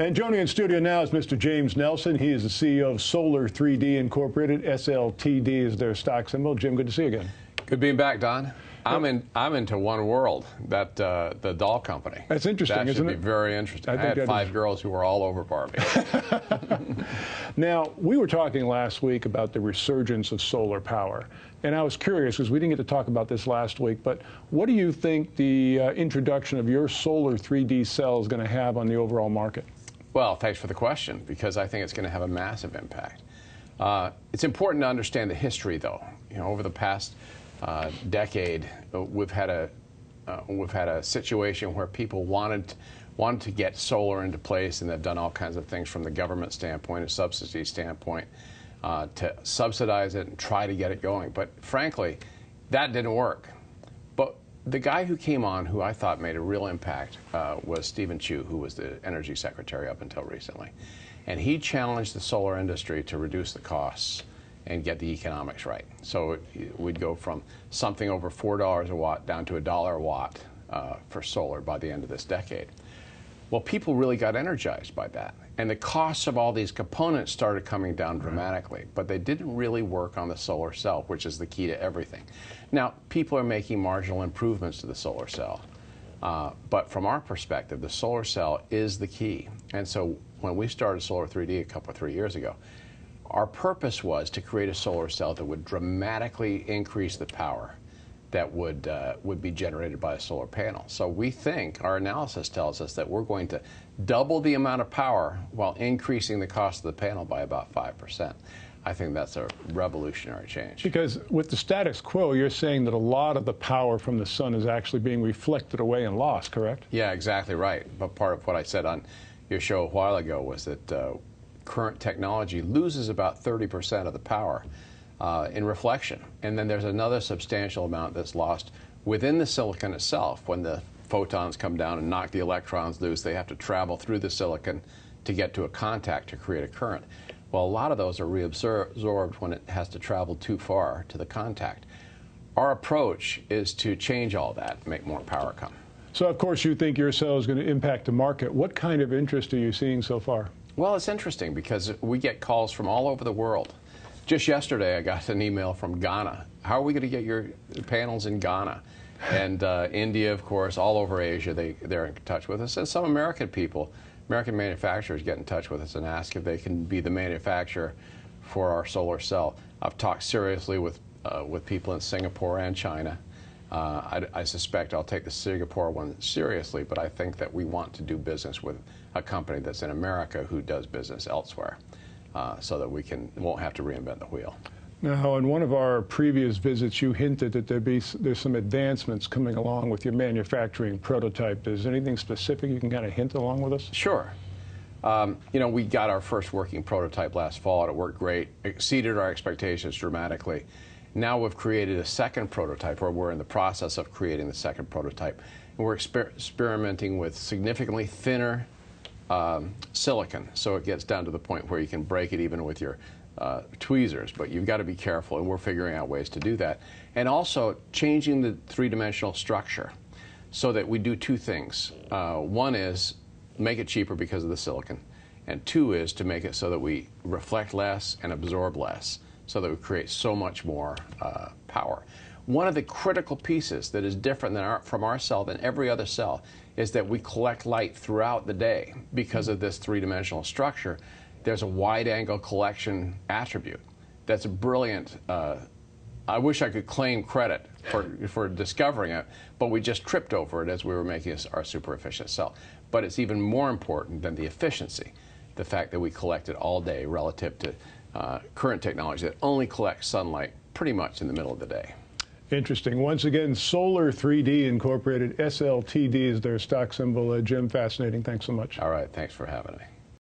And joining in studio now is Mr. James Nelson. He is the CEO of Solar3D Incorporated. SLTD is their stock symbol. Jim, good to see you again. Good being back, Don. I'm into One World, that the doll company. That's interesting, isn't it? That should be very interesting. I had 5 girls who were all over Barbie. Now, we were talking last week about the resurgence of solar power. And I was curious, because we didn't get to talk about this last week, but what do you think the introduction of your Solar3D cell is going to have on the overall market? Well, thanks for the question, because I think it's going to have a massive impact. It's important to understand the history, though. You know, over the past decade, we've had a situation where people wanted to get solar into place, and they've done all kinds of things from the government standpoint, a subsidy standpoint, to subsidize it and try to get it going. But frankly, that didn't work. But the guy who came on, who I thought made a real impact, was Stephen Chu, who was the Energy Secretary up until recently. And he challenged the solar industry to reduce the costs and get the economics right. So we'd go from something over $4 a watt down to $1 a watt for solar by the end of this decade. Well, people really got energized by that. And the costs of all these components started coming down dramatically, but they didn't really work on the solar cell, which is the key to everything. Now, people are making marginal improvements to the solar cell. But from our perspective, the solar cell is the key. And so when we started Solar3D a 3 years ago, our purpose was to create a solar cell that would dramatically increase the power that would be generated by a solar panel. So we think, our analysis tells us, that we're going to double the amount of power while increasing the cost of the panel by about 5%. I think that's a revolutionary change. Because with the status quo, you're saying that a lot of the power from the sun is actually being reflected away and lost, correct? Yeah, exactly right. But part of what I said on your show a while ago was that current technology loses about 30% of the power in reflection. And then there's another substantial amount that's lost within the silicon itself. When the photons come down and knock the electrons loose, they have to travel through the silicon to get to a contact to create a current. Well, a lot of those are reabsorbed when it has to travel too far to the contact. Our approach is to change all that and make more power come. So, of course, you think your cell is going to impact the market. What kind of interest are you seeing so far? Well, it's interesting because we get calls from all over the world. Just yesterday, I got an email from Ghana. How are we going to get your panels in Ghana? And India, of course, all over Asia, they're in touch with us. And some American people, American manufacturers, get in touch with us and ask if they can be the manufacturer for our solar cell. I've talked seriously with people in Singapore and China. I suspect I'll take the Singapore one seriously, but I think that we want to do business with a company that's in America who does business elsewhere, so that we won't have to reinvent the wheel. Now, in one of our previous visits, you hinted that there's some advancements coming along with your manufacturing prototype. Is there anything specific you can kind of hint along with us? Sure. You know, we got our first working prototype last fall, and it worked great, exceeded our expectations dramatically. Now we've created a second prototype, or we're in the process of creating the second prototype. And we're experimenting with significantly thinner silicon, so it gets down to the point where you can break it even with your tweezers, but you've got to be careful, and we're figuring out ways to do that. And also changing the three-dimensional structure so that we do two things. One is make it cheaper because of the silicon, and two is to make it so that we reflect less and absorb less, so that we create so much more power. One of the critical pieces that is different from our cell than every other cell is that we collect light throughout the day. Because of this three-dimensional structure, there's a wide-angle collection attribute that's brilliant. I wish I could claim credit for discovering it, but we just tripped over it as we were making our super efficient cell. But it's even more important than the efficiency, the fact that we collect it all day relative to current technology that only collects sunlight pretty much in the middle of the day. Interesting. Once again, Solar3D Incorporated, SLTD is their stock symbol. Jim, fascinating. Thanks so much. All right. Thanks for having me.